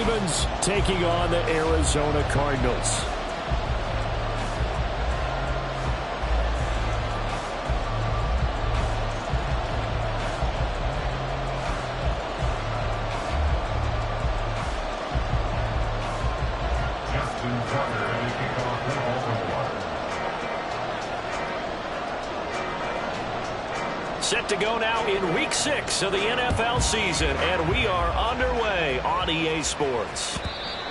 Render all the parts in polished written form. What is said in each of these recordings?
Ravens taking on the Arizona Cardinals. Set to go now in Week 6 of the NFL season, and we are underway on EA Sports.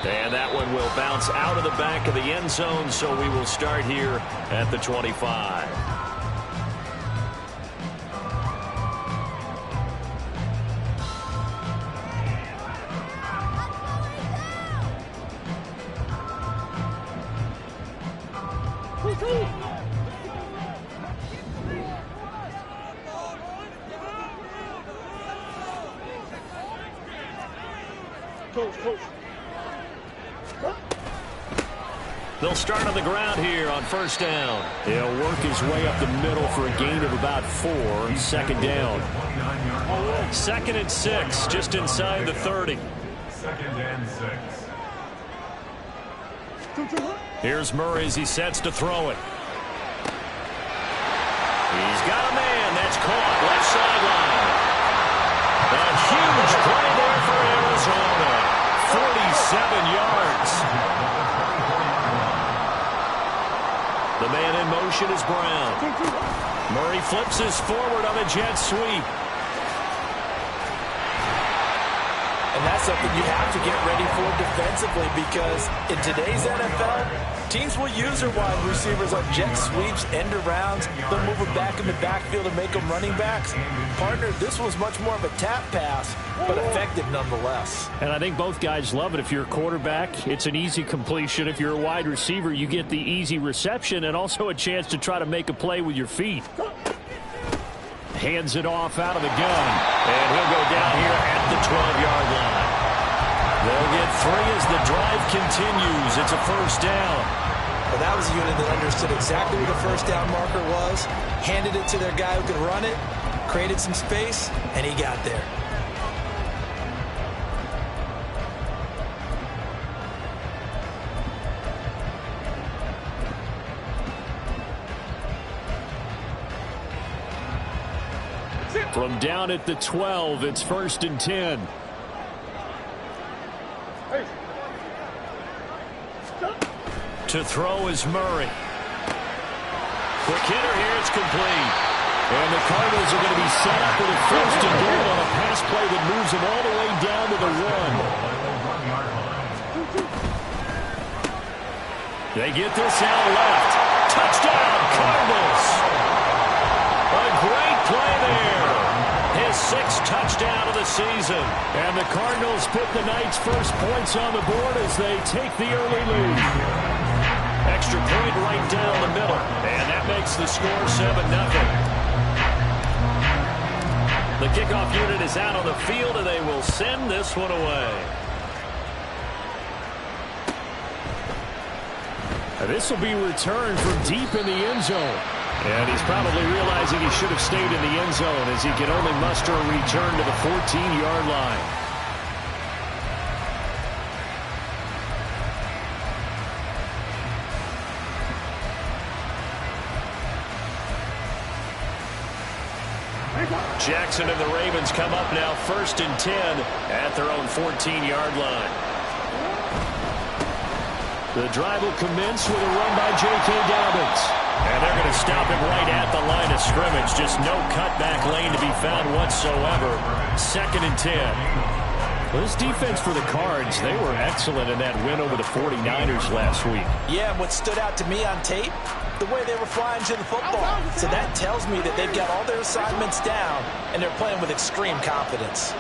And that one will bounce out of the back of the end zone, so we will start here at the 25. They'll start on the ground here on first down. He'll work his way up the middle for a gain of about 4. Second down. 2nd and 6, just inside the 30. 2nd and 6. Here's Murray as he sets to throw it. He's got a man. That's caught. Left sideline. A huge play there for Arizona. 47 yards. The man in motion is Brown. Murray flips his forward on a jet sweep. And that's something you have to get ready for defensively, because in today's NFL, teams will use their wide receivers on jet sweeps, end arounds. They'll move them back in the backfield and make them running backs. Partner, this was much more of a tap pass, but effective nonetheless. And I think both guys love it. If you're a quarterback, it's an easy completion. If you're a wide receiver, you get the easy reception and also a chance to try to make a play with your feet. Hands it off out of the gun. And he'll go down here at the 12-yard line. They'll get 3 as the drive continues. It's a first down. Well, that was a unit that understood exactly where the first down marker was, handed it to their guy who could run it, created some space, and he got there. From down at the 12, it's 1st and 10. To throw is Murray. Quick hitter here, it's complete. And the Cardinals are going to be set up with a 1st and goal on a pass play that moves them all the way down to the 1. They get this out left. Touchdown, Cardinals. A great play there. His 6th touchdown of the season. And the Cardinals put the Knights' first points on the board as they take the early lead. Extra point right down the middle. And that makes the score 7-0. The kickoff unit is out on the field, and they will send this one away. This will be returned from deep in the end zone. And he's probably realizing he should have stayed in the end zone as he can only muster a return to the 14-yard line. Jackson and the Ravens come up now 1st and 10 at their own 14-yard line. The drive will commence with a run by J.K. Dobbins. And they're going to stop him right at the line of scrimmage. Just no cutback lane to be found whatsoever. 2nd and 10. Well, this defense for the Cards, they were excellent in that win over the 49ers last week. Yeah, and what stood out to me on tape, the way they were flying to the football. So that tells me that they've got all their assignments down, and they're playing with extreme confidence.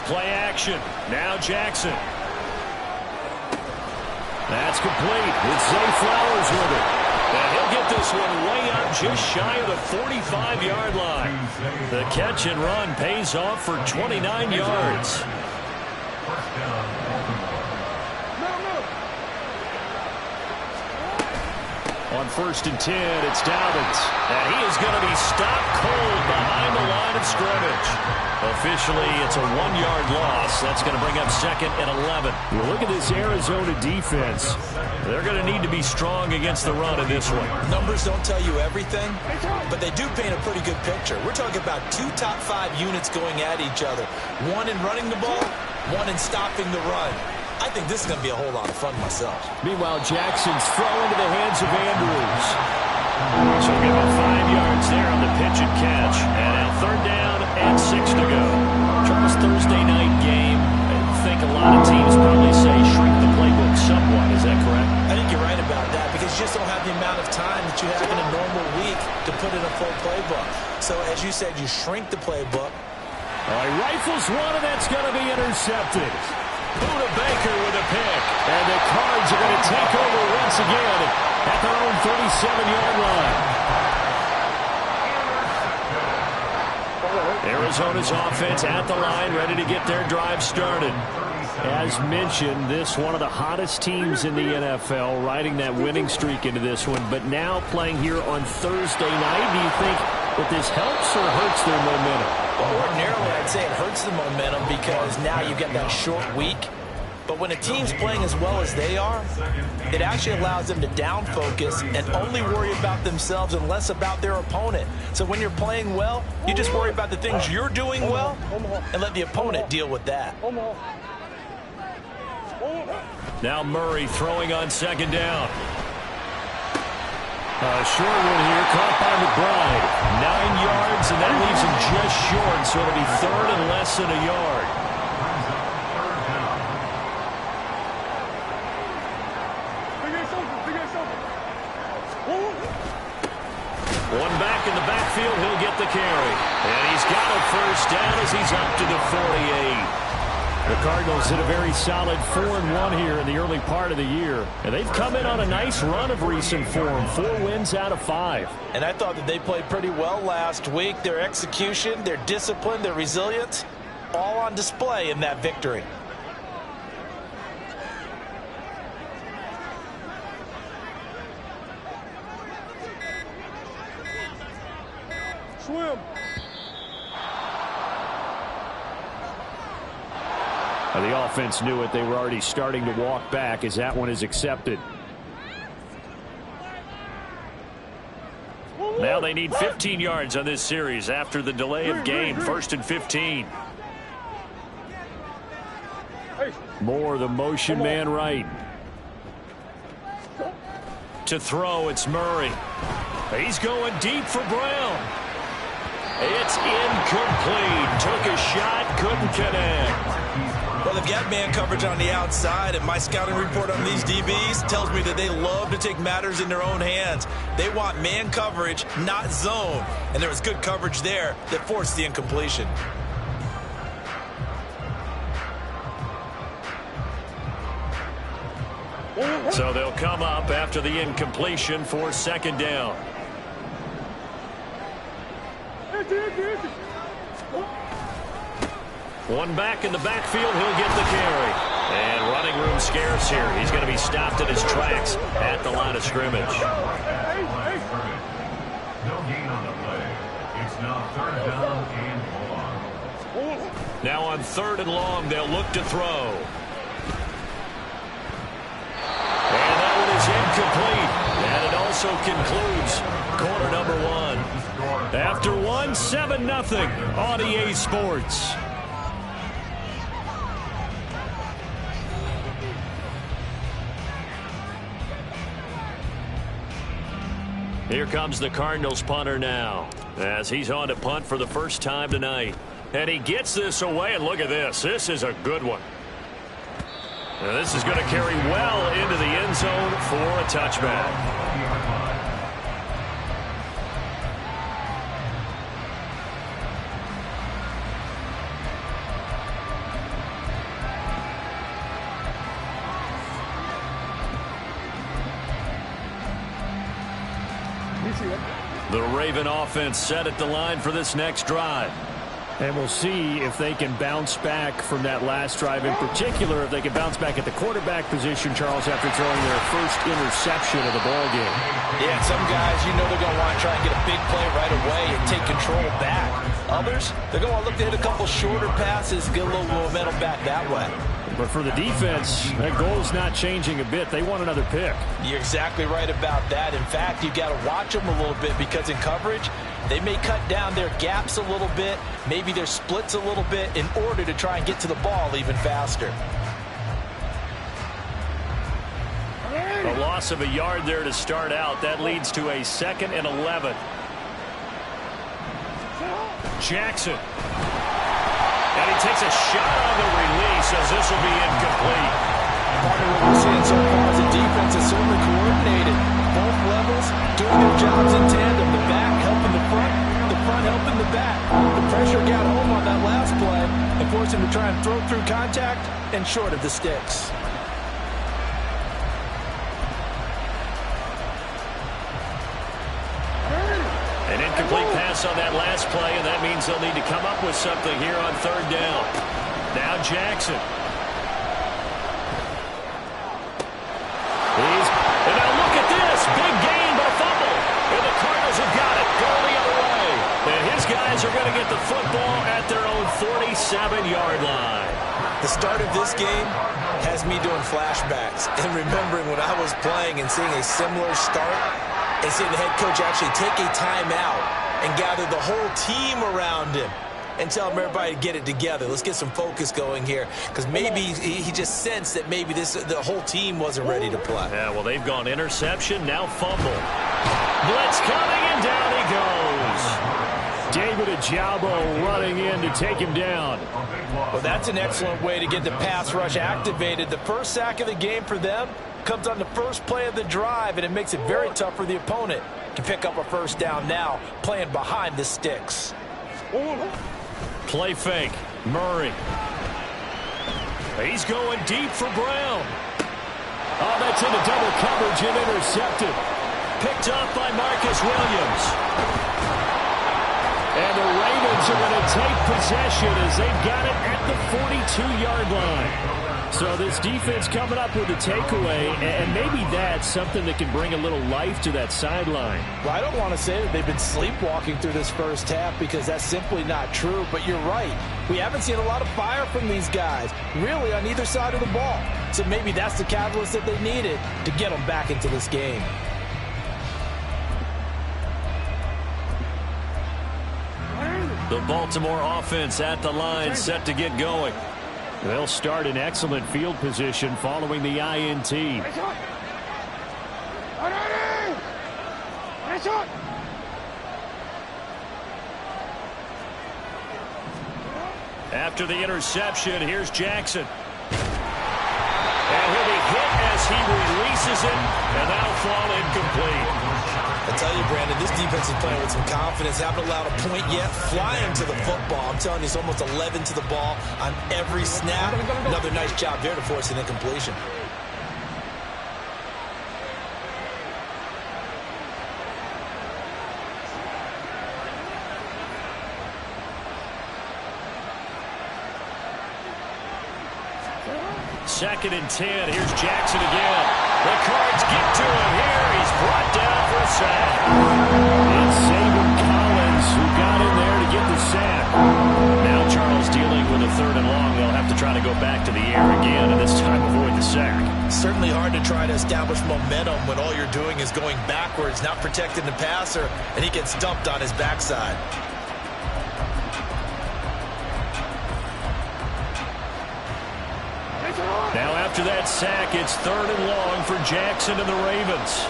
Play action. Now Jackson. That's complete with Zay Flowers with it. And he'll get this one way up just shy of the 45-yard line. The catch and run pays off for 29 yards. On 1st and 10, it's Dobbins. And he is going to be stopped cold behind of scrimmage. Officially, it's a 1-yard loss. That's going to bring up 2nd and 11. You look at this Arizona defense. They're going to need to be strong against the run in this one. Numbers don't tell you everything, but they do paint a pretty good picture. We're talking about 2 top 5 units going at each other. One in running the ball, one in stopping the run. I think this is going to be a whole lot of fun myself. Meanwhile, Jackson's throw into the hands of Andrews. So give him 5 yards there on the pitch and catch. And now 3rd down and 6 to go. Charles, Thursday night game. I think a lot of teams probably say shrink the playbook somewhat. Is that correct? I think you're right about that because you just don't have the amount of time that you have in a normal week to put in a full playbook. So as you said, you shrink the playbook. He rifles one, and that's going to be intercepted. Buda Baker with a pick. And the Cards are going to take over once again at their own 37-yard line. Arizona's offense at the line, ready to get their drive started. As mentioned, this one of the hottest teams in the NFL, riding that winning streak into this one, but now playing here on Thursday night. Do you think that this helps or hurts their momentum? Well, ordinarily, I'd say it hurts the momentum because now you get that short week. But when a team's playing as well as they are, it actually allows them to down focus and only worry about themselves and less about their opponent. So when you're playing well, you just worry about the things you're doing well and let the opponent deal with that. Now Murray throwing on 2nd down. A short one here, caught by McBride. 9 yards, and that leaves him just short, so it'll be 3rd and less than a yard. One back in the backfield, he'll get the carry. And he's got a 1st down as he's up to the 48. The Cardinals hit a very solid 4-1 here in the early part of the year. And they've come in on a nice run of recent form. 4 wins out of 5. And I thought that they played pretty well last week. Their execution, their discipline, their resilience, all on display in that victory. Swim. The offense knew it. They were already starting to walk back as that one is accepted. Now they need 15 yards on this series after the delay of game. 1st and 15. Moore, the motion man right. To throw, it's Murray. He's going deep for Brown. It's incomplete. Took a shot, couldn't connect. Well, they've got man coverage on the outside, and my scouting report on these DBs tells me that they love to take matters in their own hands. They want man coverage, not zone. And there was good coverage there that forced the incompletion. So they'll come up after the incompletion for 2nd down. One back in the backfield, he'll get the carry. And running room scarce here. He's going to be stopped in his tracks at the line of scrimmage. No gain on the play. It's now 3rd down and long. Now on 3rd and long, they'll look to throw. And that one is incomplete. And it also concludes quarter number 1. After 1, 7-0 on EA Sports. Here comes the Cardinals punter now as he's on to punt for the first time tonight. And he gets this away, and look at this. This is a good one. And this is going to carry well into the end zone for a touchback. The Raven offense set at the line for this next drive. And we'll see if they can bounce back from that last drive, in particular if they can bounce back at the quarterback position, Charles, after throwing their first interception of the ball game. Yeah, some guys, you know they're going to want to try and get a big play right away and take control back. others, they're going to want to look to hit a couple shorter passes, get a little momentum back that way. But for the defense, that goal's not changing a bit. They want another pick. You're exactly right about that. In fact, you've got to watch them a little bit because in coverage, they may cut down their gaps a little bit, maybe their splits a little bit in order to try and get to the ball even faster. A loss of a yard there to start out. That leads to a 2nd and 11. Jackson. And he takes a shot on the release as this will be incomplete. Part of what we're seeing so far is the defense is certainly coordinated. Both levels doing their jobs in tandem. The back helping the front helping the back. The pressure got home on that last play and forced him to try and throw through contact and short of the sticks. An incomplete pass on that last play, and that means they'll need to come up with something here on 3rd down. Now Jackson. And now look at this. Big gain, but a fumble. And the Cardinals have got it. Going the other way. And his guys are going to get the football at their own 47-yard line. The start of this game has me doing flashbacks and remembering when I was playing and seeing a similar start and seeing the head coach actually take a timeout and gather the whole team around him and tell him everybody to get it together. Let's get some focus going here because maybe he just sensed that maybe the whole team wasn't ready to play. Yeah, well, they've gone interception, now fumble. Blitz coming, and down he goes. David Ajabo running in to take him down. Well, that's an excellent way to get the pass rush activated. The first sack of the game for them comes on the first play of the drive, and it makes it very tough for the opponent to pick up a 1st down now, playing behind the sticks. Play fake. Murray. He's going deep for Brown. Oh, that's into double coverage and intercepted. Picked off by Marcus Williams. And the Ravens are going to take possession as they've got it at the 42-yard line. So this defense coming up with a takeaway, and maybe that's something that can bring a little life to that sideline. Well, I don't want to say that they've been sleepwalking through this first half because that's simply not true, but you're right. We haven't seen a lot of fire from these guys, really on either side of the ball. So maybe that's the catalyst that they needed to get them back into this game. The Baltimore offense at the line, set to get going. They'll start in excellent field position following the INT. After the interception, here's Jackson. And he'll be hit as he releases it, and that'll fall incomplete. I tell you, Brandon, this defense is playing with some confidence. Haven't allowed a point yet. Flying to the football. I'm telling you, it's almost 11 to the ball on every snap. Another nice job there to force an incompletion. Second and 10. Here's Jackson again. The Cards get to him here. He's brought down for a sack. It's Saban Collins who got in there to get the sack. Now Charles dealing with a 3rd and long. They'll have to try to go back to the air again, and this time avoid the sack. Certainly hard to try to establish momentum when all you're doing is going backwards, not protecting the passer, and he gets dumped on his backside. Now after that sack, it's 3rd and long for Jackson and the Ravens.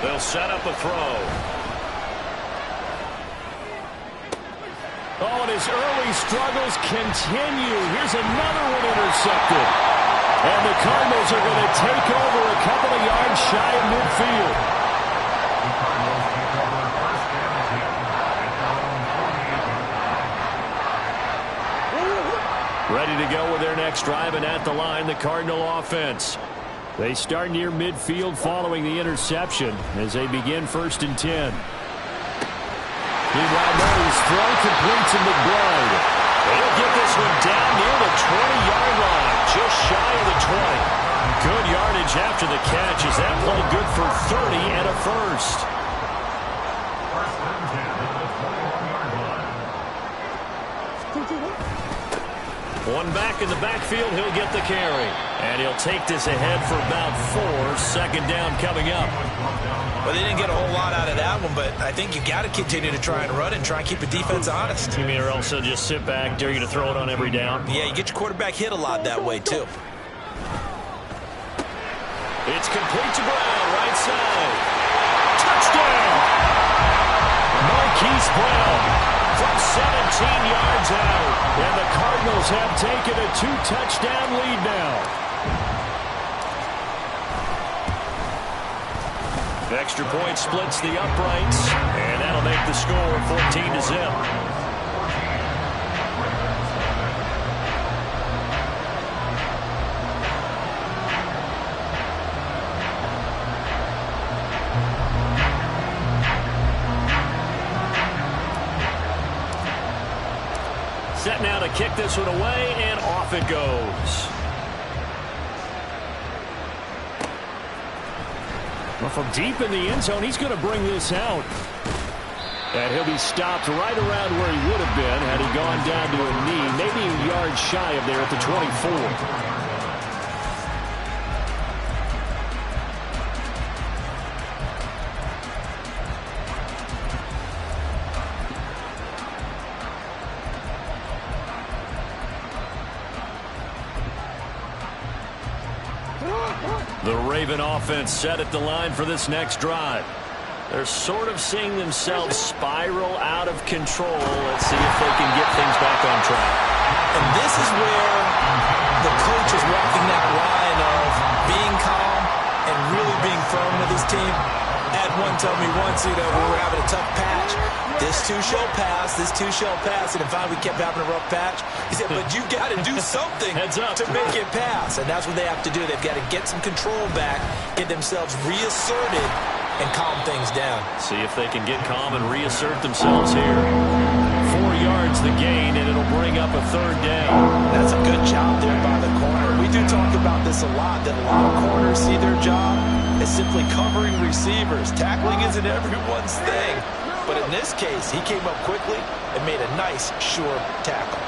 They'll set up a throw. Oh, and his early struggles continue. Here's another one intercepted. And the Cardinals are going to take over a couple of yards shy of midfield. Ready to go with their next drive, and at the line, the Cardinal offense. They start near midfield following the interception as they begin 1st and 10. Meanwhile, Murray's throw completes to McBride. They'll get this one down near the 20-yard line, just shy of the yardage after the catch. Is that play good for 30 and a first? One back in the backfield, he'll get the carry. And he'll take this ahead for about 4. Second down coming up. Well, they didn't get a whole lot out of that one, but I think you got to continue to try and run and try and keep the defense honest. You mean or also just sit back, dare you to throw it on every down? Yeah, you get your quarterback hit a lot that way, too. It's complete to Brown, right side. Touchdown! Marquise Brown from 17 yards out. And the Cardinals have taken a 2-touchdown lead now. The extra point splits the uprights, and that'll make the score 14-0. Set now to kick this one away, and off it goes. Well, from deep in the end zone, he's going to bring this out. And he'll be stopped right around where he would have been had he gone down to a knee, maybe a yard shy of there at the 24. The Raven offense set at the line for this next drive. They're sort of seeing themselves spiral out of control. Let's see if they can get things back on track. And this is where the coach is walking that line of being calm and really being firm with his team. Had one tell me once, we were having a tough patch. This too shall pass, this too shall pass. And finally we kept having a rough patch. He said, but you got to do something to make it pass. And that's what they have to do. They've got to get some control back, get themselves reasserted, and calm things down. See if they can get calm and reassert themselves here. 4 yards the gain, and it'll bring up a third down. That's a good job there by the corner. We do talk about this a lot, that a lot of corners see their job as simply covering receivers. Tackling isn't everyone's thing. But in this case, he came up quickly and made a nice, sure tackle.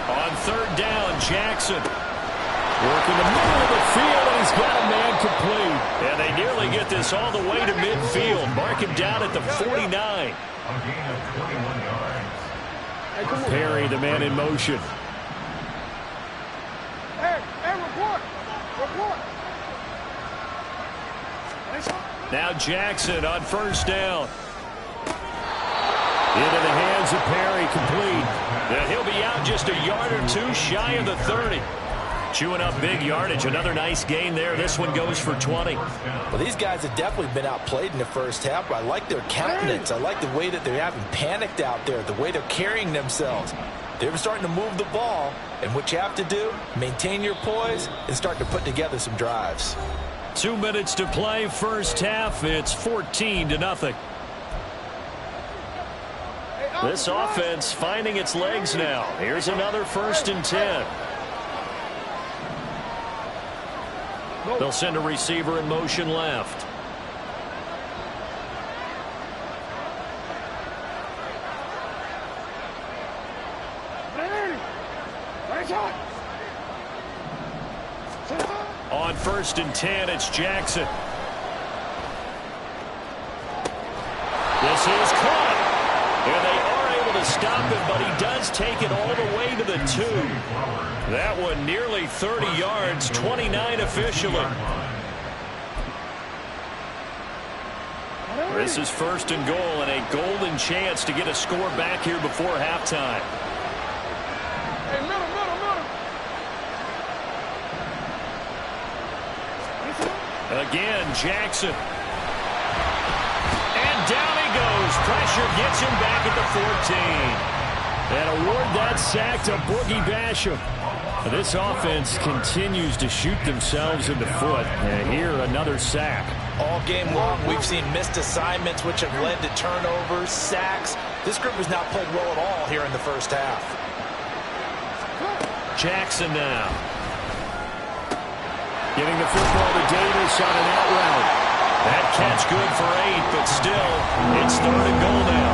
On third down, Jackson. Working the middle of the field, and he's got a man complete. And they nearly get this all the way to midfield. Mark him down at the 49. A gain of 21 yards. Perry, the man in motion. Hey, report. Now Jackson on first down. Into the hands of Perry, complete. And he'll be out just a yard or two shy of the 30. Chewing up big yardage. Another nice gain there. This one goes for 20. Well, these guys have definitely been outplayed in the first half, but I like their countenance. I like the way that they haven't panicked out there, the way they're carrying themselves. They're starting to move the ball, and what you have to do, maintain your poise and start to put together some drives. 2 minutes to play, first half. It's 14-0. This offense finding its legs now. Here's another 1st and 10. They'll send a receiver in motion left. On 1st and 10, it's Jackson. This is caught. And they are able to stop him, but he does take it all the way to the 2. That one nearly 30 yards, 29 officially. This is 1st and goal, and a golden chance to get a score back here before halftime. Hey, middle. Again, Jackson. And down he goes. Pressure gets him back at the 14. And award that sack to Boogie Basham. This offense continues to shoot themselves in the foot. And here, another sack. All game long, we've seen missed assignments, which have led to turnovers, sacks. This group has not played well at all here in the first half. Jackson now. Giving the football to Davis on an out route. That catch good for 8, but still, it's 3rd and goal now.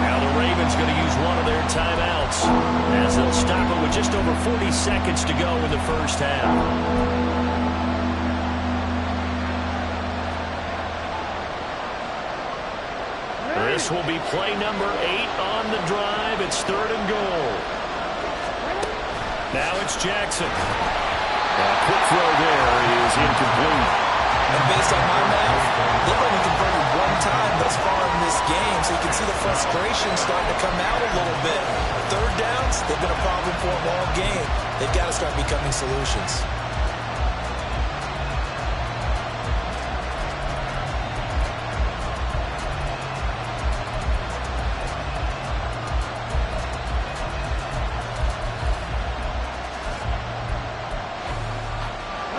Now the Ravens going to use one of their timeouts as they'll stop it with just over 40 seconds to go in the first half. This will be play number 8 on the drive. It's 3rd and goal. Now it's Jackson. A quick throw there is incomplete. And based on my math, they've only converted 1 time thus far in this game, so you can see the frustration starting to come out a little bit. 3rd downs, they've been a problem for them all game. They've got to start becoming solutions.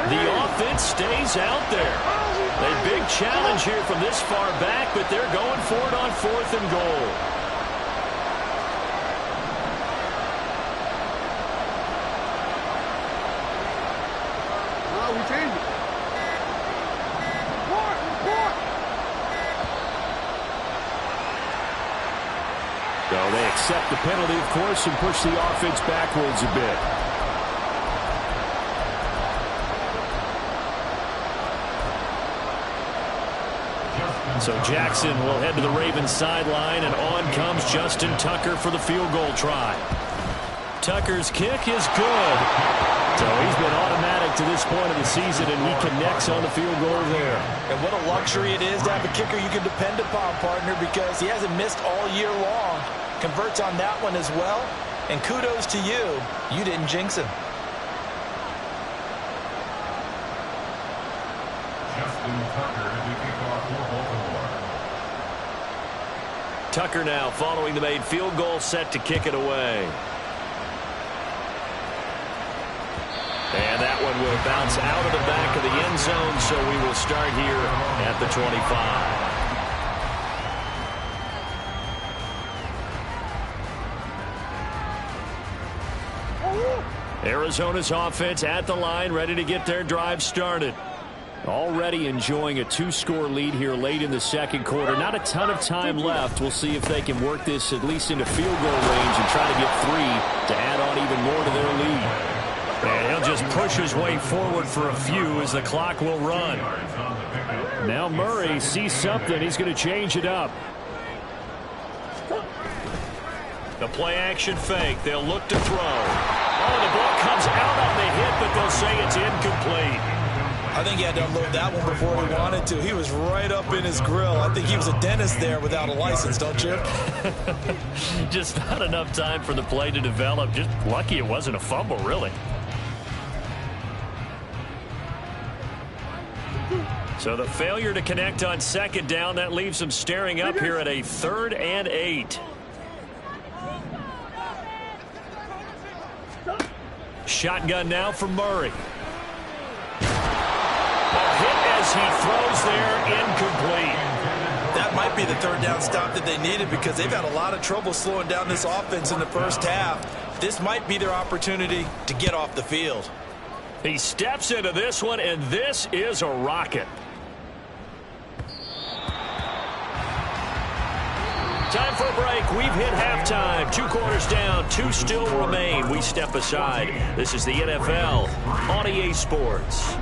The offense stays out there. A big challenge here from this far back, but they're going for it on 4th and goal. We changed it. Report. So they accept the penalty, of course, and push the offense backwards a bit. So Jackson will head to the Ravens sideline, and on comes Justin Tucker for the field goal try. Tucker's kick is good. So he's been automatic to this point of the season, and he connects on the field goal there. And what a luxury it is to have a kicker you can depend upon, partner, because he hasn't missed all year long. Converts on that one as well. And kudos to you. You didn't jinx him. Justin Tucker as we kick off for Baltimore. Tucker now following the made field goal, set to kick it away. And that one will bounce out of the back of the end zone, so we will start here at the 25. Arizona's offense at the line, ready to get their drive started. Already enjoying a 2-score lead here late in the second quarter. Not a ton of time left. We'll see if they can work this at least into field goal range and try to get 3 to add on even more to their lead. And he'll just push his way forward for a few as the clock will run. Now Murray sees something. He's going to change it up. The play action fake. They'll look to throw. Oh, the ball comes out on the hit, but they'll say it's incomplete. I think he had to unload that one before he wanted to. He was right up in his grill. I think he was a dentist there without a license, don't you? Just not enough time for the play to develop. Just lucky it wasn't a fumble, really. So the failure to connect on second down, that leaves them staring up here at a 3rd and 8. Shotgun now for Murray. Hit as he throws there, incomplete. That might be the 3rd down stop that they needed because they've had a lot of trouble slowing down this offense in the first half. This might be their opportunity to get off the field. He steps into this one, and this is a rocket. Time for a break. We've hit halftime. 2 quarters down, 2 still remain. We step aside. This is the NFL on EA Sports.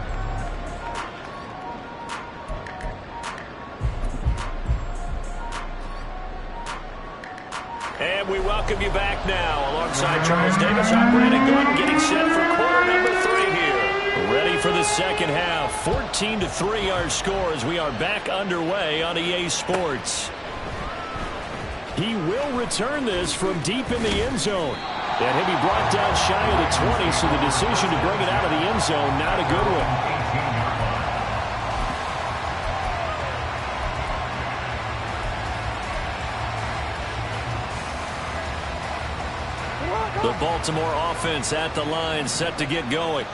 And we welcome you back now. Alongside Charles Davis, I'm Brandon Gordon, getting set for quarter number 3 here. Ready for the second half. 14-3 our score as we are back underway on EA Sports. He will return this from deep in the end zone. And he'll be brought down shy of the 20, so the decision to bring it out of the end zone, not a good one. The Baltimore offense at the line, set to get going.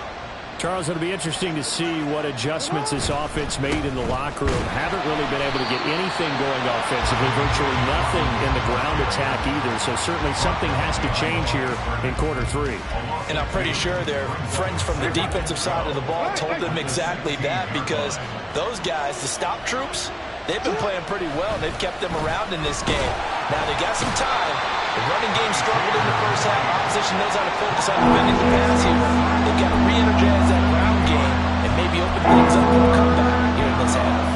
Charles, it'll be interesting to see what adjustments this offense made in the locker room. Haven't really been able to get anything going offensively, virtually nothing in the ground attack either. So certainly something has to change here in quarter 3. And I'm pretty sure their friends from the defensive side of the ball told them exactly that, because those guys, the stop troops, they've been playing pretty well, and they've kept them around in this game. Now they got some time. The running game struggled in the first half. Opposition knows how to focus on defending the pass here. They've got to re-energize that ground game and maybe open things up for a comeback here in this half.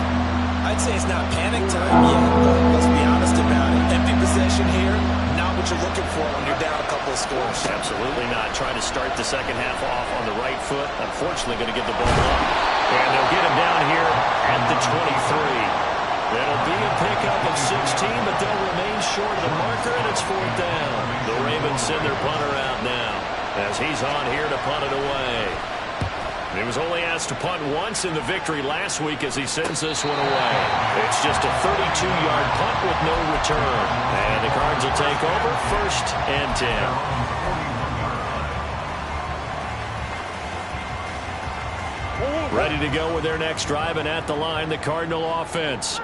I'd say it's not panic time yet, but let's be honest about it. Empty possession here, not what you're looking for when you're down a couple of scores. Absolutely not. Trying to start the second half off on the right foot. Unfortunately, going to give the ball up. And they'll get him down here at the 23. That'll be a pickup of 16, but they'll remain short of the marker, and it's 4th down. The Ravens send their punter out now as he's on here to punt it away. He was only asked to punt once in the victory last week as he sends this one away. It's just a 32-yard punt with no return. And the Cards will take over 1st and 10. Ready to go with their next drive, and at the line, the Cardinal offense.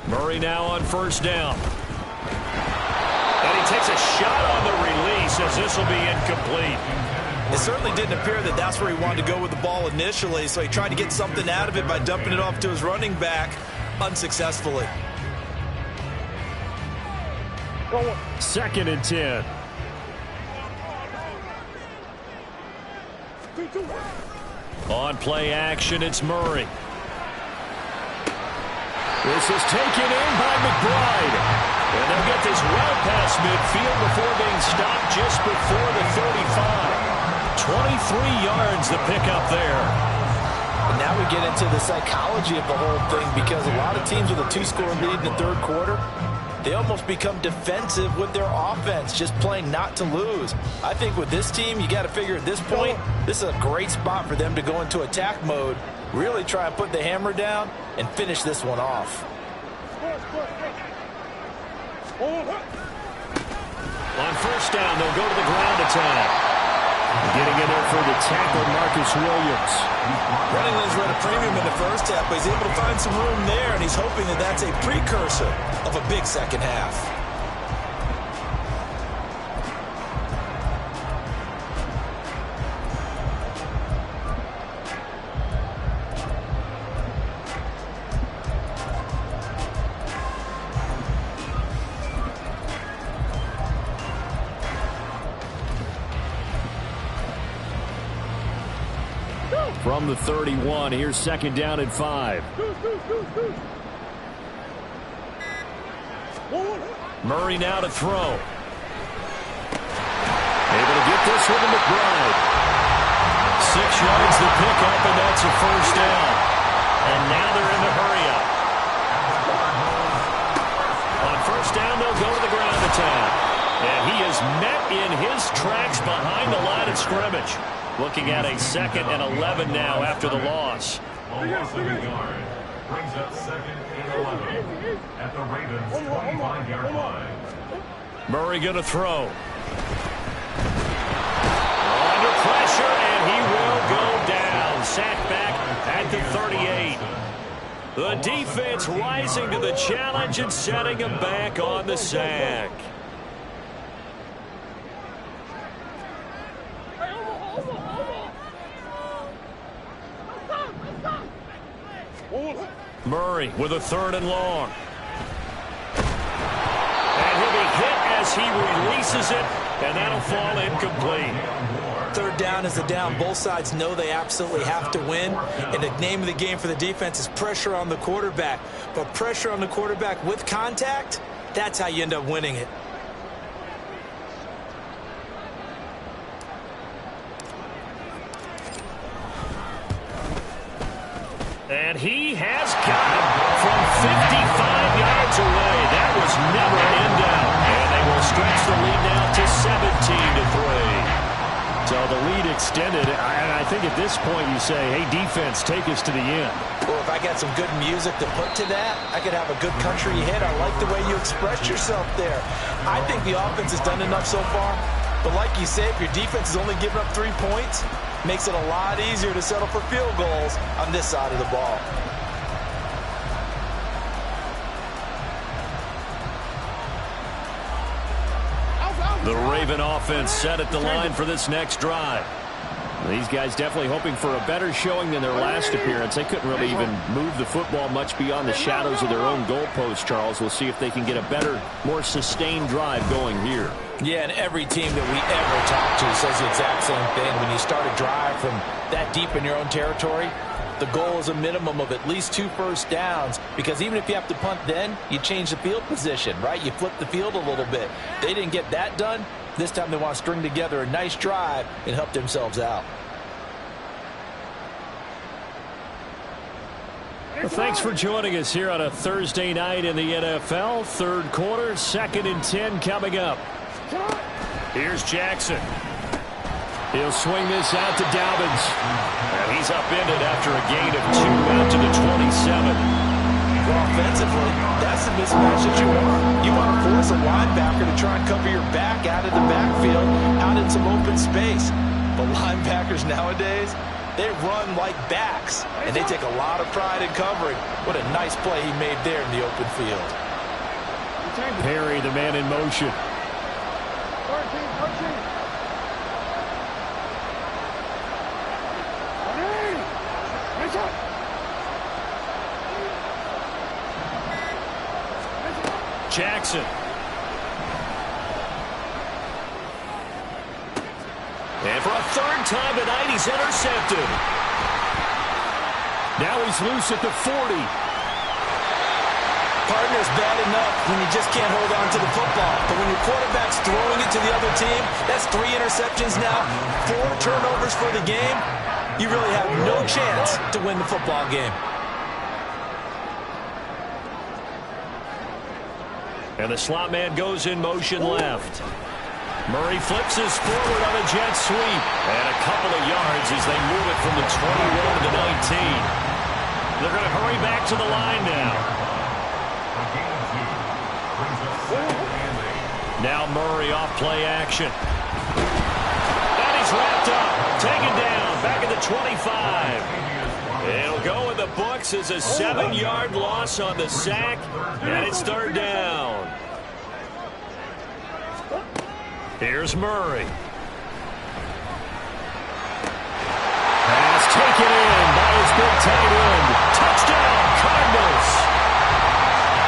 Murray now on 1st down. And he takes a shot on the release as this will be incomplete. It certainly didn't appear that that's where he wanted to go with the ball initially, so he tried to get something out of it by dumping it off to his running back unsuccessfully. 2nd and 10. On play action, it's Murray. This is taken in by McBride. And they'll get this well past midfield before being stopped just before the 35. 23 yards the pickup there. And now we get into the psychology of the whole thing, because a lot of teams with a 2-score lead in the 3rd quarter, they almost become defensive with their offense, just playing not to lose. I think with this team, you got to figure at this point, this is a great spot for them to go into attack mode, really try and put the hammer down and finish this one off. On 1st down, they'll go to the ground attack. Getting in there for the tackle, Marcus Williams. Runnington's run a premium in the first half, but he's able to find some room there, and he's hoping that that's a precursor of a big second half. From the 31, here's 2nd down and 5. Murray now to throw. Able to get this one to McBride. 6 yards the pickup, and that's a 1st down. And now they're in the hurry-up. On 1st down, they'll go to the ground attack. And he is met in his tracks behind the line of scrimmage. Looking at a 2nd and 11 now after the loss. A loss of a yard brings up 2nd and 11 at the Ravens' 25-yard line. Murray going to throw. Under pressure, and he will go down. Sacked back at the 38. The defense rising to the challenge and setting him back on the sack. Murray with a 3rd and long. And he'll be hit as he releases it, and that'll fall incomplete. 3rd down is a down. Both sides know they absolutely have to win, and the name of the game for the defense is pressure on the quarterback. But pressure on the quarterback with contact, that's how you end up winning it. And he has got him from 55 yards away. That was never an in down. And they will stretch the lead now to 17-3. So the lead extended. And I think at this point you say, hey, defense, take us to the end. Well, if I got some good music to put to that, I could have a good country hit. I like the way you express yourself there. I think the offense has done enough so far. But like you say, if your defense is only giving up 3 points, makes it a lot easier to settle for field goals on this side of the ball. The Raven offense set at the line for this next drive. These guys definitely hoping for a better showing than their last appearance. They couldn't really even move the football much beyond the shadows of their own goalpost, Charles. We'll see if they can get a better, more sustained drive going here. Yeah, and every team that we ever talk to says the exact same thing. When you start a drive from that deep in your own territory, the goal is a minimum of at least 2 first downs, because even if you have to punt then, you change the field position, right? You flip the field a little bit. They didn't get that done. This time they want to string together a nice drive and help themselves out. Well, thanks for joining us here on a Thursday night in the NFL. Third quarter, 2nd and 10 coming up. Here's Jackson. He'll swing this out to Dobbins. And he's upended after a gain of 2 out to the 27. Well, offensively, that's the mismatch that you want. You want to force a linebacker to try and cover your back out of the backfield, out in some open space. But linebackers nowadays, they run like backs, and they take a lot of pride in covering. What a nice play he made there in the open field. Perry, the man in motion. 13. Jackson. And for a 3rd time tonight, he's intercepted. Now he's loose at the 40. Partner's bad enough when you just can't hold on to the football. But when your quarterback's throwing it to the other team, that's 3 interceptions now, 4 turnovers for the game. You really have no chance to win the football game. And the slot man goes in motion left. Murray flips his forward on a jet sweep. And a couple of yards as they move it from the 21 to the 19. They're going to hurry back to the line now. Now Murray off play action. And he's wrapped up. Taken down. Back at the 25. It'll go in the books as a 7-yard loss on the sack. And it's 3rd down. Here's Murray. Pass taken in by his big tight end. Touchdown, Cardinals.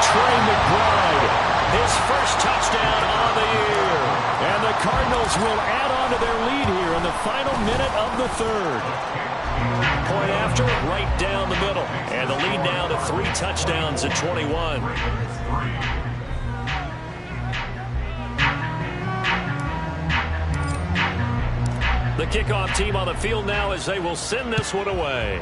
Trey McBride. His first touchdown on the year. And the Cardinals will add on to their lead here in the final minute of the 3rd. Point after, right down the middle. And the lead now to 3 touchdowns at 21. The kickoff team on the field now as they will send this one away.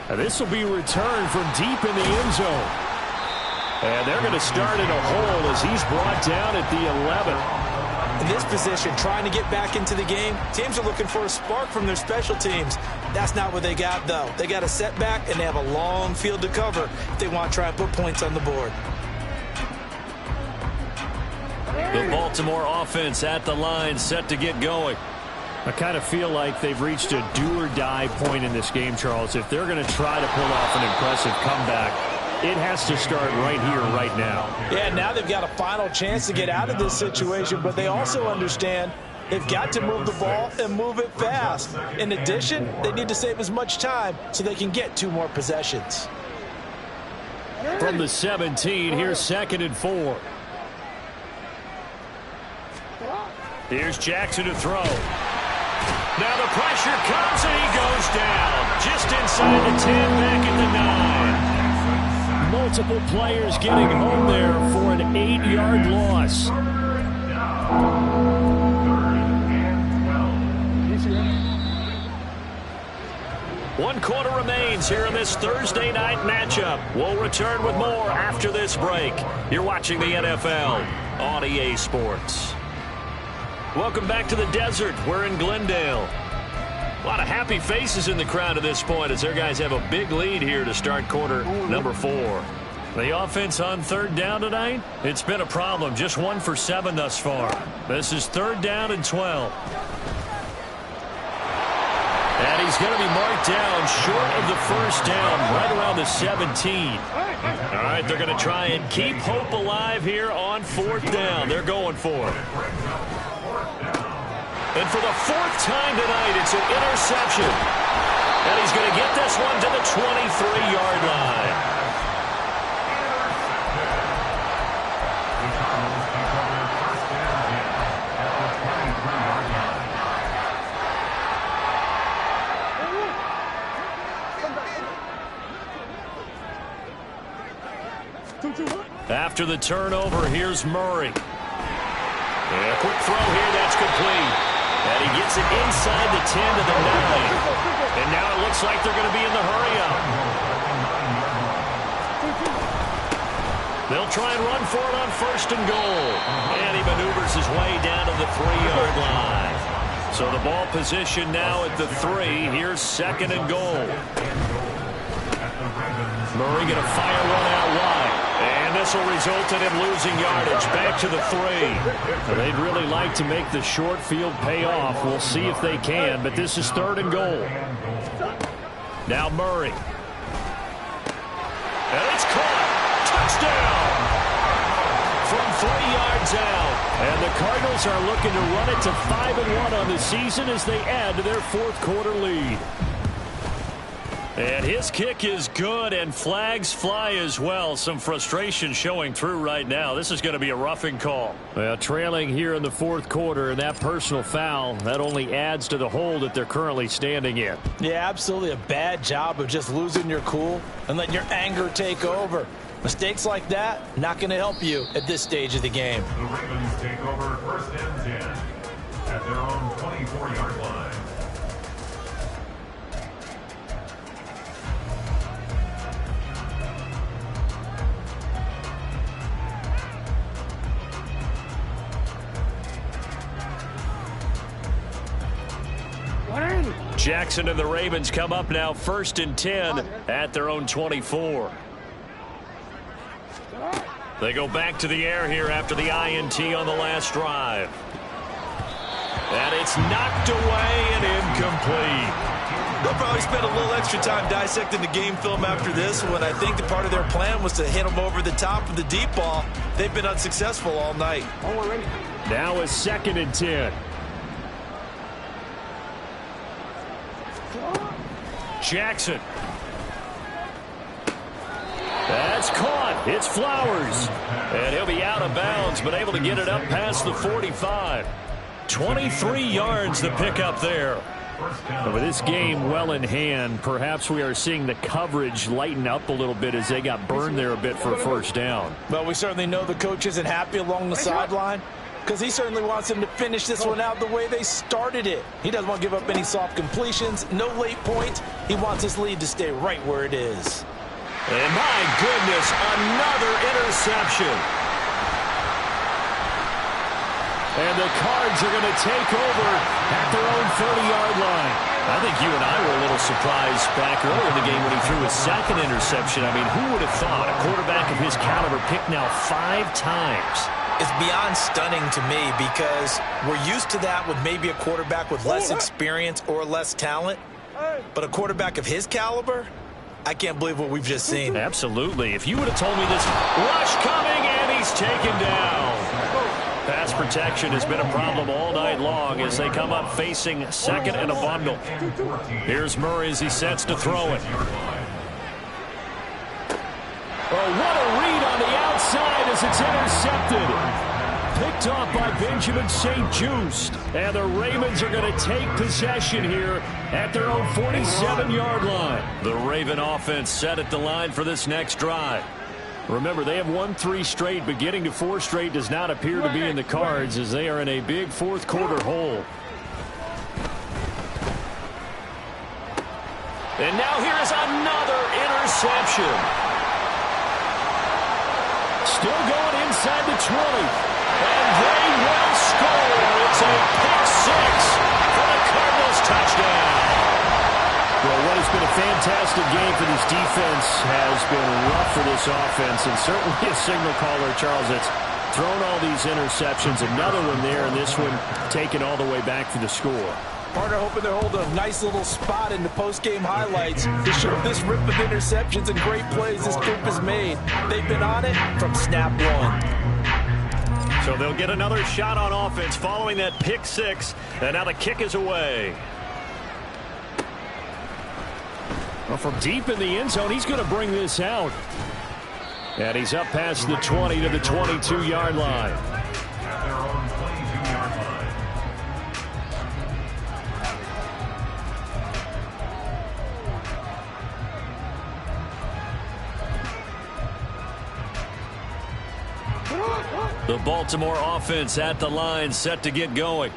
And this will be returned from deep in the end zone. And they're going to start in a hole as he's brought down at the 11. In this position, trying to get back into the game, teams are looking for a spark from their special teams. That's not what they got, though. They got a setback, and they have a long field to cover if they want to try and put points on the board. The Baltimore offense at the line, set to get going. I kind of feel like they've reached a do-or-die point in this game, Charles. If they're going to try to pull off an impressive comeback, it has to start right here, right now. Yeah, now they've got a final chance to get out of this situation, but they also understand they've got to move the ball and move it fast. In addition, they need to save as much time so they can get 2 more possessions. From the 17, here's 2nd and 4. Here's Jackson to throw. Now the pressure comes and he goes down. Just inside the 10, back at the 9. Multiple players getting home there for an 8-yard loss. One quarter remains here in this Thursday night matchup. We'll return with more after this break. You're watching the NFL on EA Sports. Welcome back to the desert. We're in Glendale. A lot of happy faces in the crowd at this point as their guys have a big lead here to start quarter number 4. The offense on third down tonight, it's been a problem. Just 1 for 7 thus far. This is 3rd down and 12. And he's going to be marked down short of the first down, right around the 17. All right, they're going to try and keep hope alive here on 4th down. They're going for it. And for the 4th time tonight, it's an interception. And he's going to get this one to the 23-yard line. After the turnover, here's Murray. And a quick throw here, that's complete. And he gets it inside the 10 to the 9. And now it looks like they're going to be in the hurry-up. They'll try and run for it on 1st and goal. And he maneuvers his way down to the 3-yard line. So the ball position now at the 3. Here's 2nd and goal. Murray going to fire one out wide. And this will result in him losing yardage. Back to the 3. They'd really like to make the short field pay off. We'll see if they can, but this is 3rd and goal. Now Murray. And it's caught. Touchdown! From 3 yards out. And the Cardinals are looking to run it to 5-1 on the season as they add to their 4th quarter lead. And his kick is good, and flags fly as well. Some frustration showing through right now. This is going to be a roughing call. Well, trailing here in the 4th quarter, and that personal foul, that only adds to the hole that they're currently standing in. Yeah, absolutely a bad job of just losing your cool and letting your anger take over. Mistakes like that, not going to help you at this stage of the game. The Ravens take over 1st and 10 at their own 24-yard line. Jackson and the Ravens come up now 1st and 10 at their own 24. They go back to the air here after the INT on the last drive. And it's knocked away and incomplete. They'll probably spend a little extra time dissecting the game film after this one. I think the part of their plan was to hit them over the top of the deep ball. They've been unsuccessful all night. Now a 2nd and 10. Jackson. That's caught. It's Flowers. And he'll be out of bounds, but able to get it up past the 45. 23 yards the pickup there. But with this game well in hand, perhaps we are seeing the coverage lighten up a little bit as they got burned there a bit for a 1st down. Well, we certainly know the coach isn't happy along the sideline because he certainly wants them to finish this one out the way they started it. He doesn't want to give up any soft completions, no late points. He wants his lead to stay right where it is. And my goodness, another interception. And the Cards are going to take over at their own 30-yard line. I think you and I were a little surprised back earlier in the game when he threw his 2nd interception. I mean, who would have thought a quarterback of his caliber picked now 5 times? It's beyond stunning to me because we're used to that with maybe a quarterback with less experience or less talent. But a quarterback of his caliber, I can't believe what we've just seen. Absolutely. If you would have told me this rush coming, and he's taken down. Pass protection has been a problem all night long as they come up facing 2nd and a bundle. Here's Murray as he sets to throw it. Oh, what a read on the outside as it's intercepted. Picked off by Benjamin St-Juste. And the Ravens are going to take possession here at their own 47-yard line. The Raven offense set at the line for this next drive. Remember, they have won 3 straight, but getting to 4 straight does not appear to be in the cards as they are in a big 4th quarter hole. And now here is another interception. Still going inside the 20. And they will score. It's a pick six for the Cardinals touchdown. Well, what has been a fantastic game for this defense has been rough for this offense, and certainly a signal caller, Charles, that's thrown all these interceptions. Another one there, and this one taken all the way back for the score. Partner hoping they're holding a nice little spot in the post-game highlights to show this rip of interceptions and great plays this group has made. They've been on it from snap one. So they'll get another shot on offense following that pick six, and now the kick is away. Well, from deep in the end zone, he's going to bring this out. And he's up past the 20 to the 22-yard line. At their own 22-yard line. The Baltimore offense at the line, set to get going.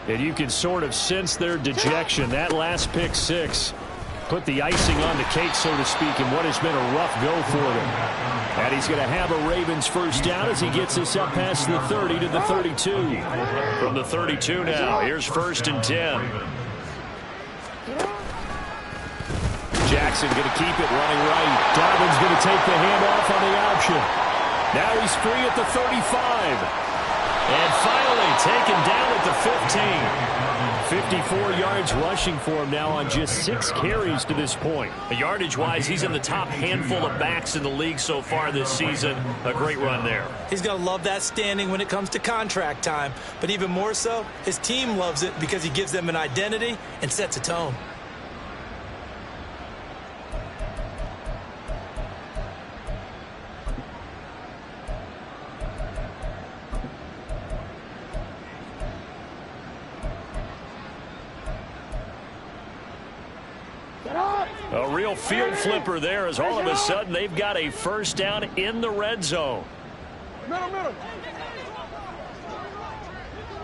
And you can sort of sense their dejection. That last pick six put the icing on the cake, so to speak, in what has been a rough go for them. And he's going to have a Ravens first down as he gets us up past the 30 to the 32. From the 32 now, here's 1st and 10. Jackson going to keep it running right. Dobbins going to take the handoff on the option. Now he's free at the 35. And finally taken down at the 15. 54 yards rushing for him now on just 6 carries to this point. Yardage-wise, he's in the top handful of backs in the league so far this season. A great run there. He's going to love that standing when it comes to contract time. But even more so, his team loves it because he gives them an identity and sets a tone. A real field flipper there as all of a sudden they've got a first down in the red zone. Middle.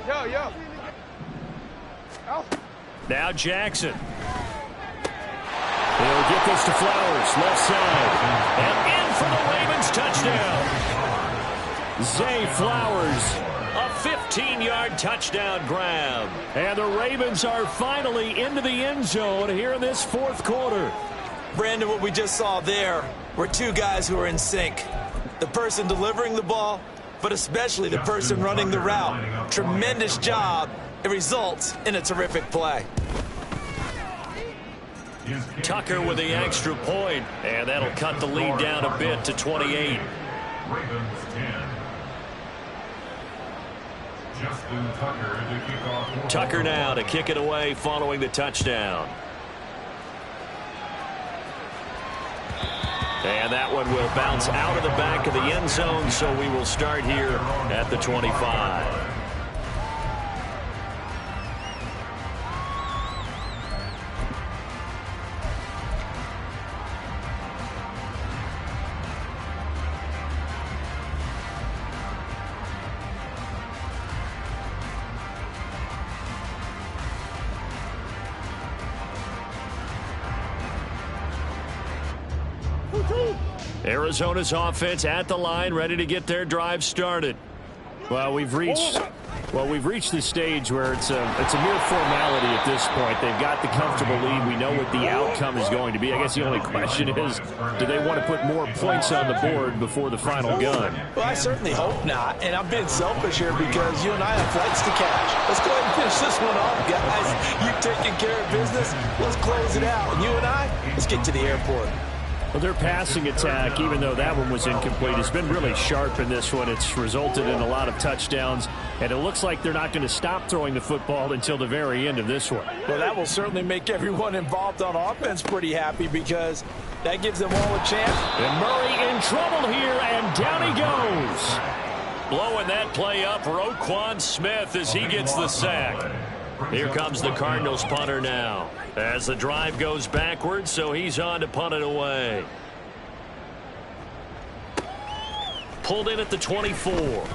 Yo. Out. Now Jackson. He'll get this to Flowers, left side. And in for the Ravens touchdown. Zay Flowers. A 15-yard touchdown grab. And the Ravens are finally into the end zone here in this fourth quarter. Brandon, what we just saw there were two guys who are in sync. The person delivering the ball, but especially the person running the route. Tremendous job. It results in a terrific play. Tucker with the extra point, and that'll cut the lead down a bit to 28. Ravens 10. Justin Tucker to kick off. Tucker now to kick it away following the touchdown. And that one will bounce out of the back of the end zone, so we will start here at the 25. Arizona's offense at the line, ready to get their drive started. Well, we've reached the stage where it's a mere formality at this point. They've got the comfortable lead. We know what the outcome is going to be. I guess the only question is, do they want to put more points on the board before the final gun? Well, I certainly hope not. And I'm being selfish here because you and I have flights to catch. Let's go ahead and finish this one off, guys. You taking care of business? Let's close it out. And you and I, let's get to the airport. Well, their passing attack, even though that one was incomplete, has been really sharp in this one. It's resulted in a lot of touchdowns, and it looks like they're not going to stop throwing the football until the very end of this one. Well, that will certainly make everyone involved on offense pretty happy because that gives them all a chance. And Murray in trouble here, and down he goes. Blowing that play up, Roquan Smith as he gets the sack. Here comes the Cardinals punter now as the drive goes backwards, so he's on to punt it away. Pulled in at the 24.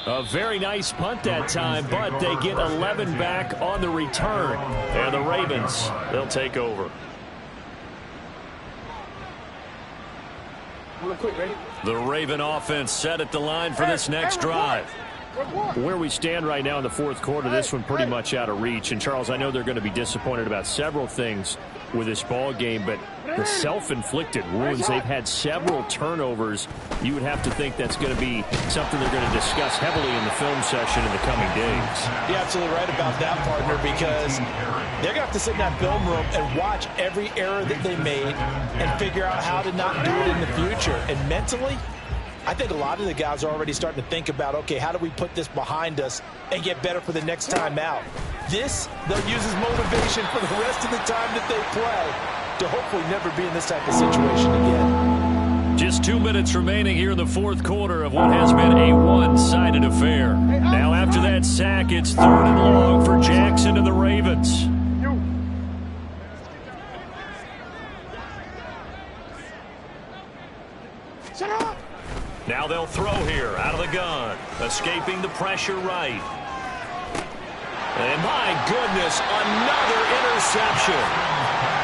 A very nice punt that time, but they get 11 back on the return. And the Ravens, they'll take over. real quick, ready? The Raven offense set at the line for this next drive. Where we stand right now in the fourth quarter, this one pretty much out of reach. And, Charles, I know they're going to be disappointed about several things with this ball game, but the self-inflicted wounds, they've had several turnovers. You would have to think that's going to be something they're going to discuss heavily in the film session in the coming days. You're absolutely right about that, partner, because they're going to have to sit in that film room and watch every error that they made and figure out how to not do it in the future. And mentally, I think a lot of the guys are already starting to think about, okay, how do we put this behind us and get better for the next time out? This, they'll use as motivation for the rest of the time that they play to hopefully never be in this type of situation again. Just 2 minutes remaining here in the fourth quarter of what has been a one-sided affair. Now after that sack, it's 3rd and long for Jackson and the Ravens. Shut up! Now they'll throw here out of the gun. Escaping the pressure right. And my goodness, another interception.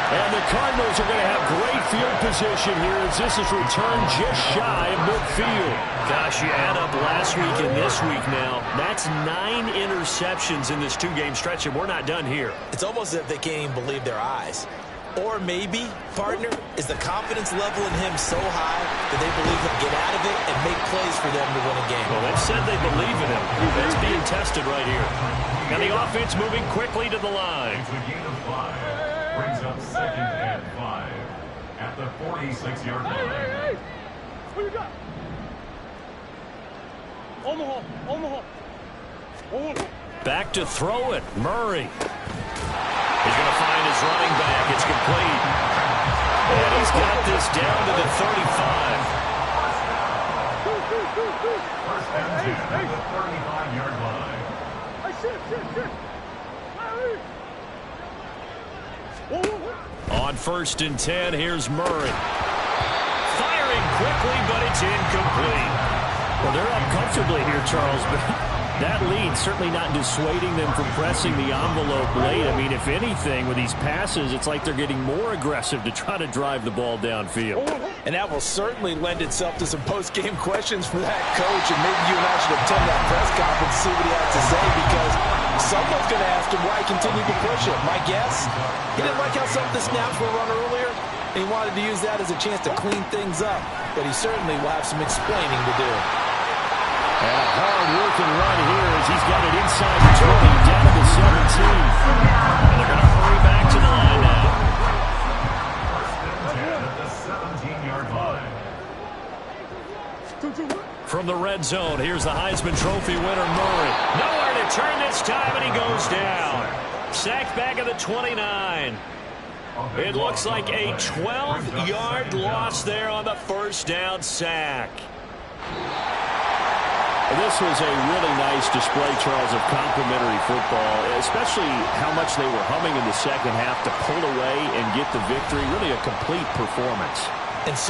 And the Cardinals are going to have great field position here as this is returned just shy of midfield. Gosh, you add up last week and this week now. That's 9 interceptions in this 2-game stretch, and we're not done here. It's almost as if they can't even believe their eyes. Or maybe, partner, is the confidence level in him so high that they believe he'll get out of it and make plays for them to win a game. Well, they've said they believe in him. That's being tested right here. And the offense moving quickly to the line. It's a gain of 5. Brings up 2nd and 5 at the 46-yard line. Hey! What you got? Omaha. Back to throw it. Murray. He's going to find his running back. It's complete. And he's got this down to the 35. First and 10 at the 35-yard line. Hey, shit. On 1st and 10, here's Murray. Firing quickly, but it's incomplete. Well, they're up comfortably here, Charles, but that lead certainly not dissuading them from pressing the envelope late. I mean, if anything, with these passes, it's like they're getting more aggressive to try to drive the ball downfield. And that will certainly lend itself to some post-game questions for that coach, and maybe you and I should attend that press conference to see what he has to say, because someone's going to ask him why he continued to push it. My guess, he didn't like how some of the snaps were run earlier, and he wanted to use that as a chance to clean things up, but he certainly will have some explaining to do. And a hard-working run here as he's got it inside the 20, down to the 17. And they're going to hurry back to the line now. First and 10 at the 17-yard line. From the red zone, here's the Heisman Trophy winner, Murray. Nowhere to turn this time, and he goes down. Sacked back at the 29. It looks like a 12-yard loss there on the first down sack. This was a really nice display, Charles, of complimentary football, especially how much they were humming in the second half to pull away and get the victory. Really a complete performance.